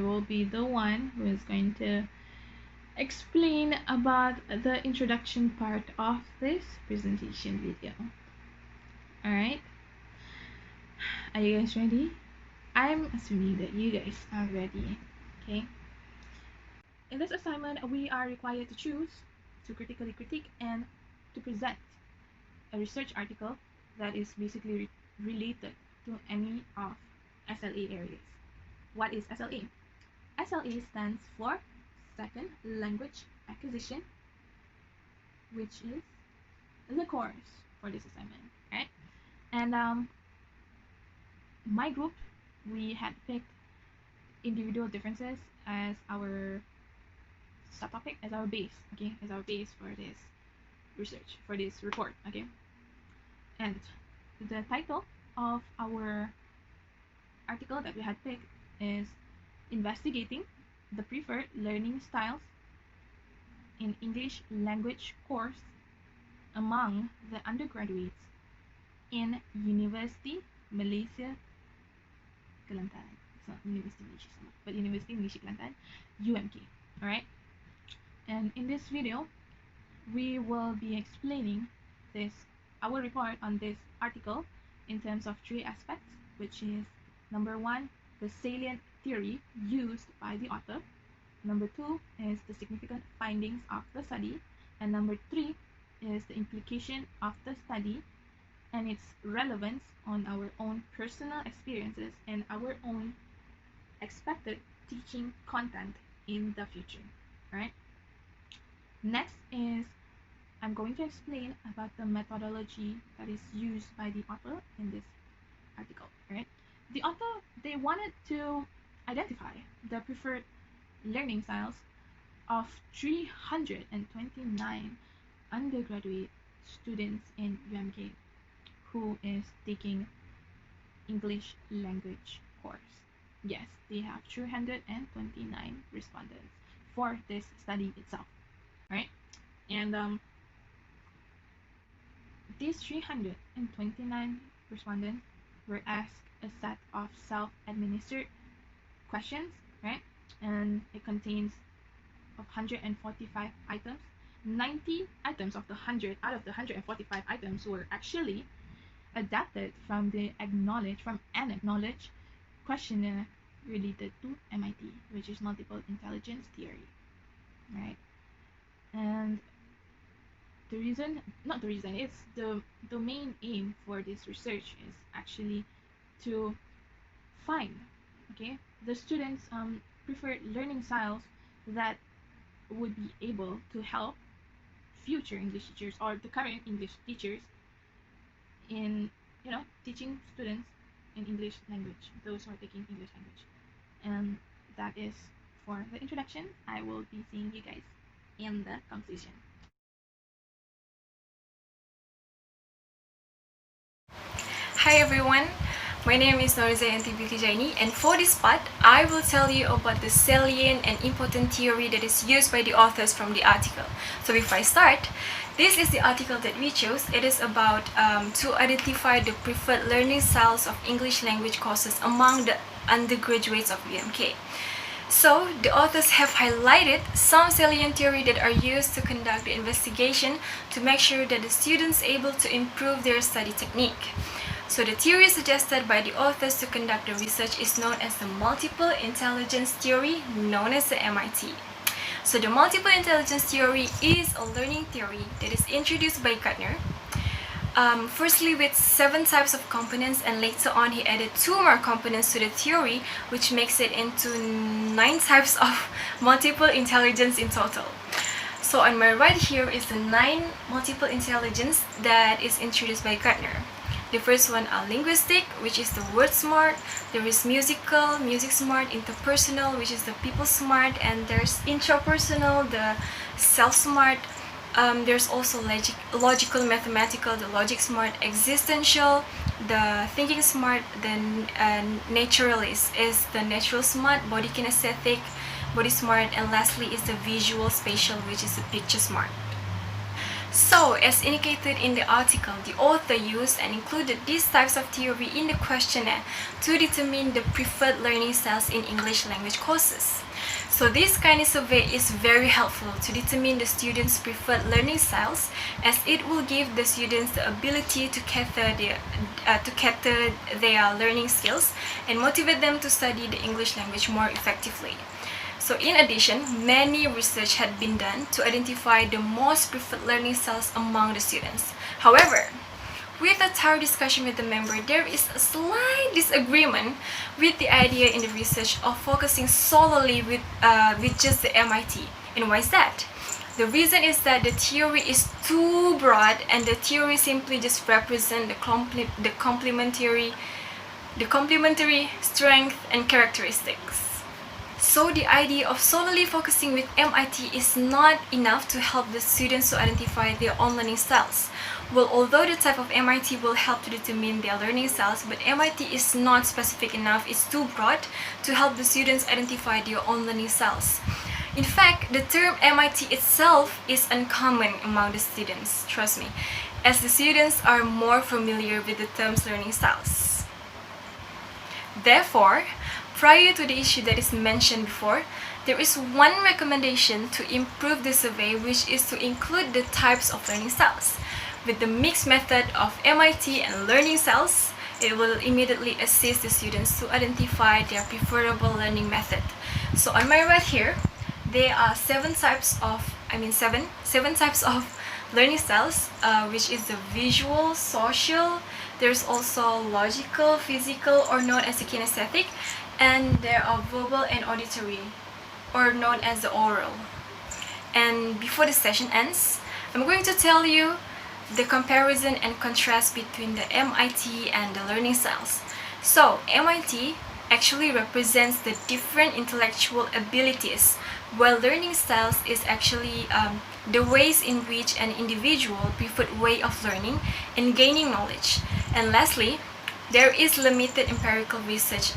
will be the one who is going to explain about the introduction part of this presentation video. Alright, are you guys ready? I'm assuming that you guys are ready. Okay, in this assignment we are required to choose to critically critique and to present a research article that is basically related to any of SLA areas. What is SLA? SLA stands for Second Language Acquisition, which is the course for this assignment, right? And my group, we had picked individual differences as our subtopic, as our base, okay, as our base for this research, for this report, okay. And the title of our article that we had picked is Investigating the Preferred Learning Styles in English Language Course Among the Undergraduates in Universiti Malaysia Kelantan. It's not University Malaysia, but University Malaysia Kelantan, UMK. Alright? And in this video, we will be explaining our report on this article in terms of 3 aspects, which is number 1, the salient theory used by the author. Number 2 is the significant findings of the study. And number 3 is the implication of the study and its relevance on our own personal experiences and our own expected teaching content in the future. Alright? Next is I'm going to explain about the methodology that is used by the author in this article. Right? The author, they wanted to identify the preferred learning styles of 329 undergraduate students in UMK who is taking English language course. Yes, they have 329 respondents for this study itself, right? And these 329 respondents were asked a set of self-administered questions, right? And it contains 145 items. 90 items of the 100 out of the 145 items were actually adapted from an acknowledged questionnaire related to MIT, which is multiple intelligence theory, right? And it's the main aim for this research is actually to find, okay, the students' preferred learning styles that would be able to help future English teachers or the current English teachers in, teaching students in English language, those who are taking English language. And that is for the introduction. I will be seeing you guys in the conclusion. Hi everyone, my name is binti Jaini, and for this part, I will tell you about the salient and important theory that is used by the authors from the article. So before I start, this is the article that we chose. It is about to identify the preferred learning styles of English language courses among the undergraduates of UMK. So the authors have highlighted some salient theory that are used to conduct the investigation to make sure that the students are able to improve their study technique. So the theory suggested by the authors to conduct the research is known as the multiple intelligence theory, known as the MIT. So the multiple intelligence theory is a learning theory that is introduced by Gardner. Firstly with 7 types of components, and later on he added 2 more components to the theory, which makes it into 9 types of multiple intelligence in total. So on my right here is the 9 multiple intelligence that is introduced by Gardner. The first one are linguistic, which is the word smart. There is musical, music smart, interpersonal, which is the people smart, and there's intrapersonal, the self smart. There's also logical, mathematical, the logic smart, existential, the thinking smart, then naturalist is the natural smart, body kinesthetic, body smart, and lastly is the visual spatial, which is the picture smart. So, as indicated in the article, the author used and included these types of theory in the questionnaire to determine the preferred learning styles in English language courses. So this kind of survey is very helpful to determine the students' preferred learning styles, as it will give the students the ability to cater their learning skills and motivate them to study the English language more effectively. So in addition, many research had been done to identify the most preferred learning styles among the students. However, with a thorough discussion with the member, there is a slight disagreement with the idea in the research of focusing solely with just the MIT. And why is that? The reason is that the theory is too broad, and the theory simply just represent the complementary strength and characteristics. So the idea of solely focusing with MIT is not enough to help the students to identify their own learning styles. Well, although the type of MIT will help to determine their learning styles, but MIT is not specific enough, it's too broad to help the students identify their own learning styles. In fact, the term MIT itself is uncommon among the students, trust me, as the students are more familiar with the terms learning styles. Therefore, prior to the issue that is mentioned before, there is one recommendation to improve the survey, which is to include the types of learning styles. With the mixed method of MIT and learning styles, it will immediately assist the students to identify their preferable learning method. So on my right here, there are seven types of learning styles, which is the visual, social, there's also logical, physical, or known as the kinesthetic, and there are verbal and auditory, or known as the oral. And before the session ends, I'm going to tell you the comparison and contrast between the MIT and the learning styles. So MIT actually represents the different intellectual abilities, while learning styles is actually the ways in which an individual preferred way of learning and gaining knowledge. And lastly, there is limited empirical research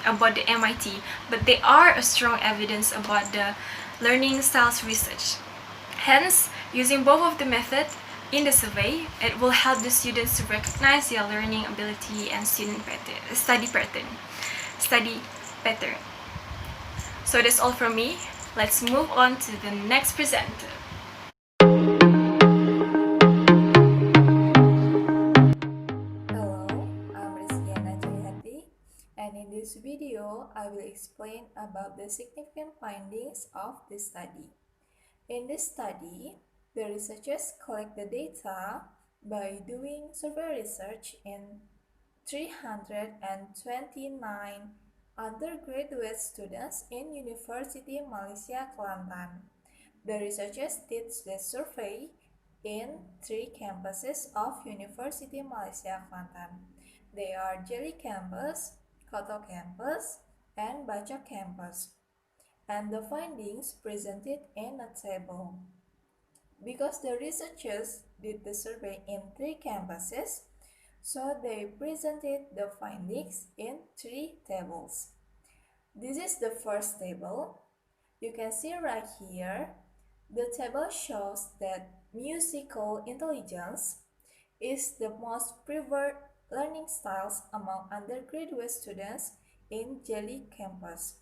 about the MIT, but there are a strong evidence about the learning styles research. Hence, using both of the methods in the survey, it will help the students to recognize their learning ability and study pattern. So that's all from me. Let's move on to the next presenter. Hello, I'm Rusly and Cahyati, and in this video, I will explain about the significant findings of this study. In this study, the researchers collect the data by doing survey research in 329 undergraduate students in Universiti Malaysia, Kelantan. The researchers did the survey in 3 campuses of Universiti Malaysia, Kelantan. They are Jelly Campus, Koto Campus, and Baca Campus. And the findings presented in a table. Because the researchers did the survey in 3 campuses, so they presented the findings in 3 tables. This is the first table. You can see right here, the table shows that musical intelligence is the most preferred learning styles among undergraduate students in Jelly campus,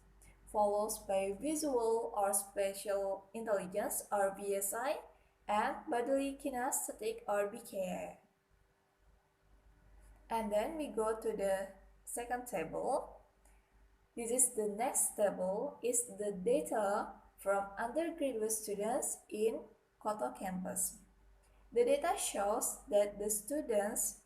followed by visual or spatial intelligence or VSI and bodily kinesthetic or BKI. And then we go to the second table. This is the next table, is the data from undergraduate students in Koto campus. The data shows that the students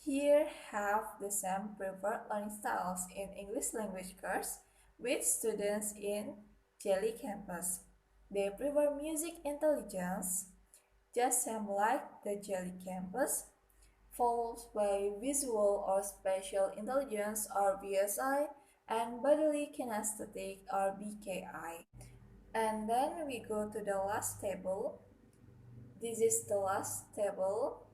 here have the same preferred learning styles in English language course with students in Jelly campus. They prefer music intelligence, just same like the Jelly campus, followed by visual or spatial intelligence or VSI, and bodily kinesthetic or BKI. And then we go to the last table. This is the last table,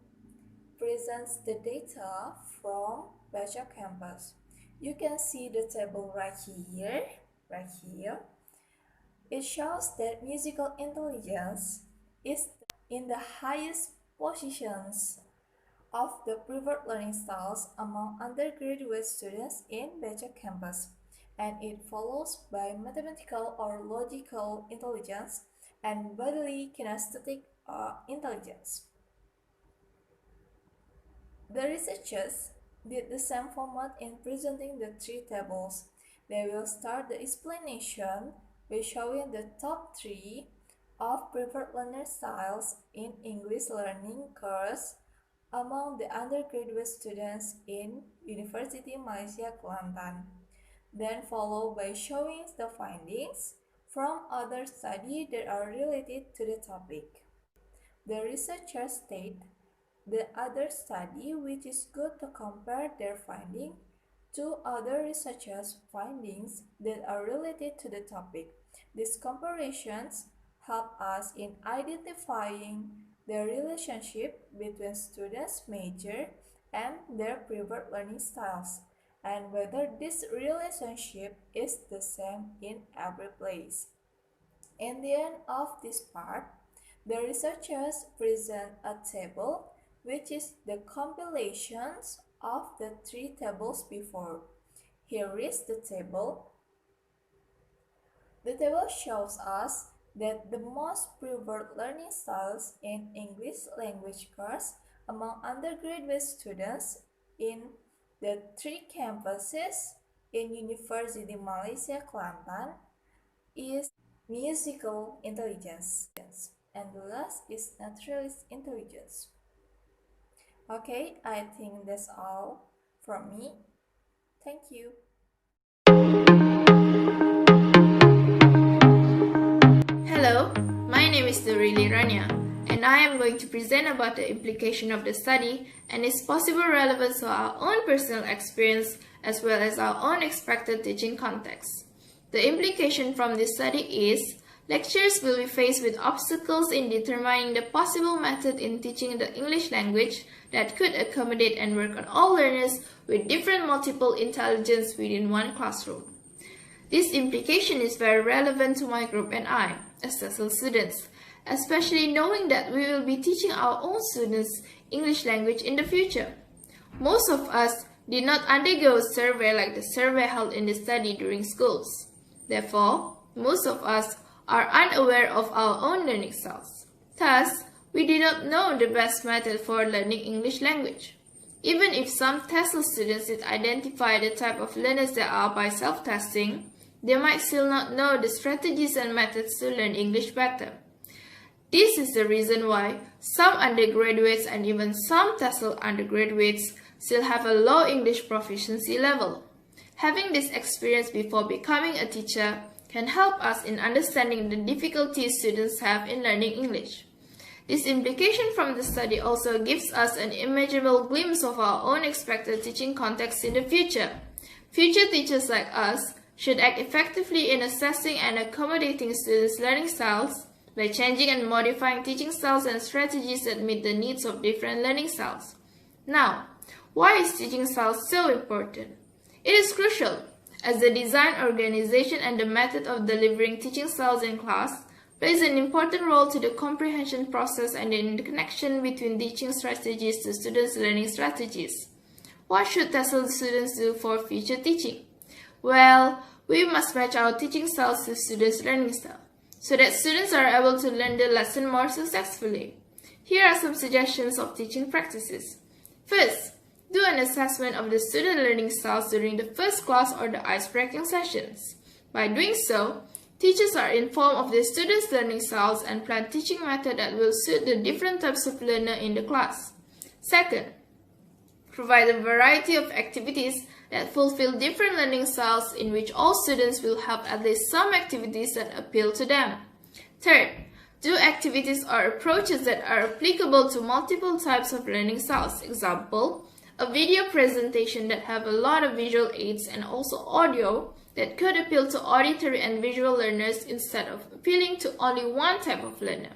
presents the data from Baca campus. You can see the table right here. It shows that musical intelligence is in the highest positions of the preferred learning styles among undergraduate students in Bachelor campus, and it follows by mathematical or logical intelligence and bodily kinesthetic intelligence. The researchers did the same format in presenting the three tables. They will start the explanation by showing the top 3 of preferred learner styles in English learning course among the undergraduate students in Universiti Malaysia Kelantan, then followed by showing the findings from other studies that are related to the topic. The researchers state the other study which is good to compare their finding to other researchers' findings that are related to the topic. These comparisons help us in identifying the relationship between students' major and their preferred learning styles, and whether this relationship is the same in every place. In the end of this part, the researchers present a table which is the compilations of the 3 tables before. Here is the table. The table shows us that the most preferred learning styles in English language course among undergraduate students in the 3 campuses in Universiti Malaysia Kelantan is musical intelligence, and the last is naturalist intelligence. Okay, I think that's all from me. Thank you. Hello, my name is Rania, and I am going to present about the implication of the study and its possible relevance to our own personal experience as well as our own expected teaching context. The implication from this study is lecturers will be faced with obstacles in determining the possible method in teaching the English language that could accommodate and work on all learners with different multiple intelligence within one classroom. This implication is very relevant to my group and I, as TESL students, especially knowing that we will be teaching our own students English language in the future. Most of us did not undergo a survey like the survey held in the study during schools. Therefore, most of us are unaware of our own learning styles. Thus, we do not know the best method for learning English language. Even if some TESL students did identify the type of learners that are by self-testing, they might still not know the strategies and methods to learn English better. This is the reason why some undergraduates and even some TESL undergraduates still have a low English proficiency level. Having this experience before becoming a teacher can help us in understanding the difficulties students have in learning English. This implication from the study also gives us an imaginable glimpse of our own expected teaching context in the future. Future teachers like us should act effectively in assessing and accommodating students' learning styles by changing and modifying teaching styles and strategies that meet the needs of different learning styles. Now, why is teaching styles so important? It is crucial, as the design, organization, and the method of delivering teaching styles in class plays an important role to the comprehension process and in the connection between teaching strategies to students' learning strategies. What should TESL students do for future teaching? Well, we must match our teaching styles to students' learning style, so that students are able to learn the lesson more successfully. Here are some suggestions of teaching practices. First, do an assessment of the student learning styles during the first class or the ice-breaking sessions. By doing so, teachers are informed of the students' learning styles and plan teaching method that will suit the different types of learner in the class. Second, provide a variety of activities that fulfill different learning styles in which all students will have at least some activities that appeal to them. Third, do activities or approaches that are applicable to multiple types of learning styles. Example, a video presentation that have a lot of visual aids and also audio that could appeal to auditory and visual learners instead of appealing to only one type of learner.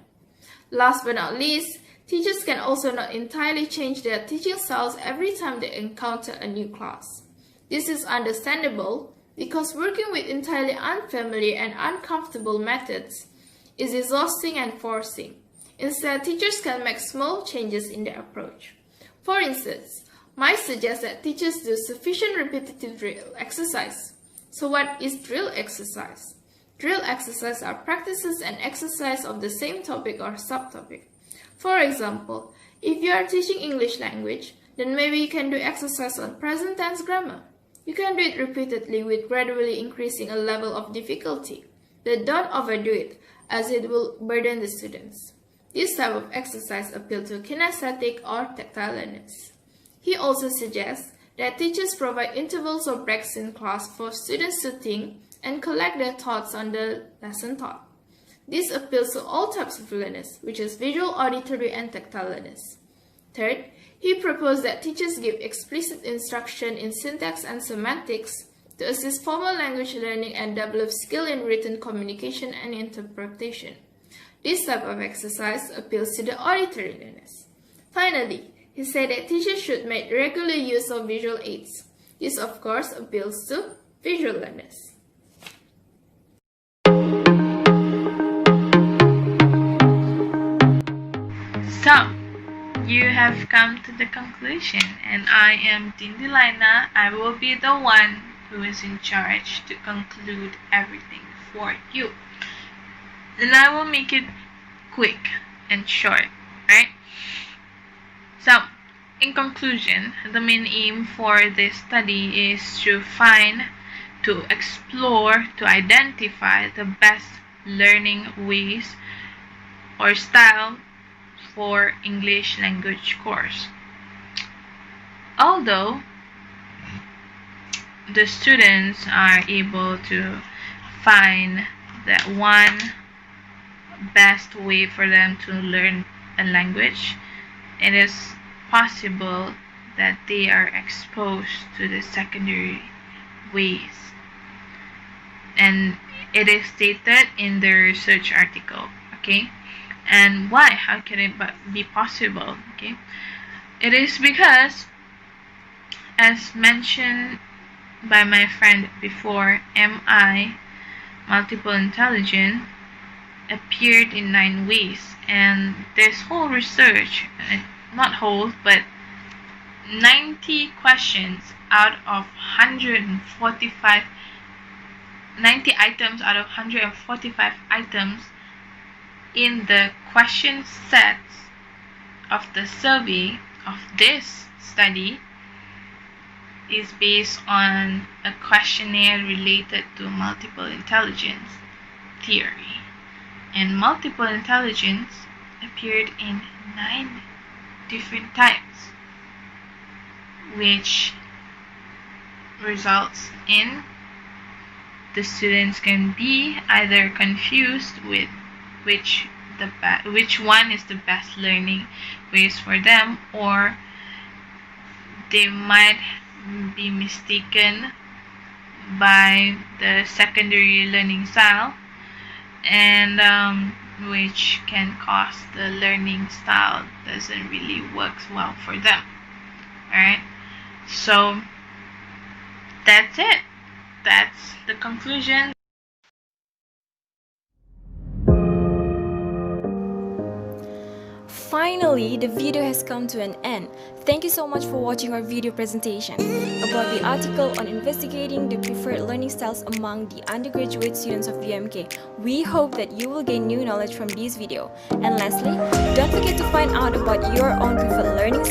Last but not least, teachers can also not entirely change their teaching styles every time they encounter a new class. This is understandable because working with entirely unfamiliar and uncomfortable methods is exhausting and forcing. Instead, teachers can make small changes in their approach. For instance, might suggest that teachers do sufficient repetitive drill exercise. So what is drill exercise? Drill exercise are practices and exercise of the same topic or subtopic. For example, if you are teaching English language, then maybe you can do exercise on present tense grammar. You can do it repeatedly with gradually increasing a level of difficulty. But don't overdo it, as it will burden the students. This type of exercise appeals to kinesthetic or tactile learners. He also suggests that teachers provide intervals or breaks in class for students to think and collect their thoughts on the lesson taught. This appeals to all types of learners, which is visual, auditory, and tactile learners. Third, he proposed that teachers give explicit instruction in syntax and semantics to assist formal language learning and develop skill in written communication and interpretation. This type of exercise appeals to the auditory learners. Finally, he said that teachers should make regular use of visual aids. This, of course, appeals to visual learners. So, you have come to the conclusion, and I am Delaina. I will be the one who is in charge to conclude everything for you. And I will make it quick and short, right? So, in conclusion, the main aim for this study is to explore, to identify the best learning ways or style for English language course. Although the students are able to find that one best way for them to learn a language, it is possible that they are exposed to the secondary ways. And it is stated in the research article, okay? And why? How can it be possible? Okay, it is because, as mentioned by my friend before, MI, multiple intelligence, appeared in 9 ways, and this whole research, not whole, but 90 questions out of 145, 90 items out of 145 items in the question sets of the survey of this study is based on a questionnaire related to multiple intelligence theory. And multiple intelligence appeared in 9 different types, which results in the students can be either confused with which one is the best learning ways for them, or they might be mistaken by the secondary learning style, and which can cause the learning style doesn't really work well for them. Alright, so that's it. That's the conclusion. Finally, the video has come to an end. Thank you so much for watching our video presentation about the article on investigating the preferred learning styles among the undergraduate students of UMK. We hope that you will gain new knowledge from this video. And lastly, don't forget to find out about your own preferred learning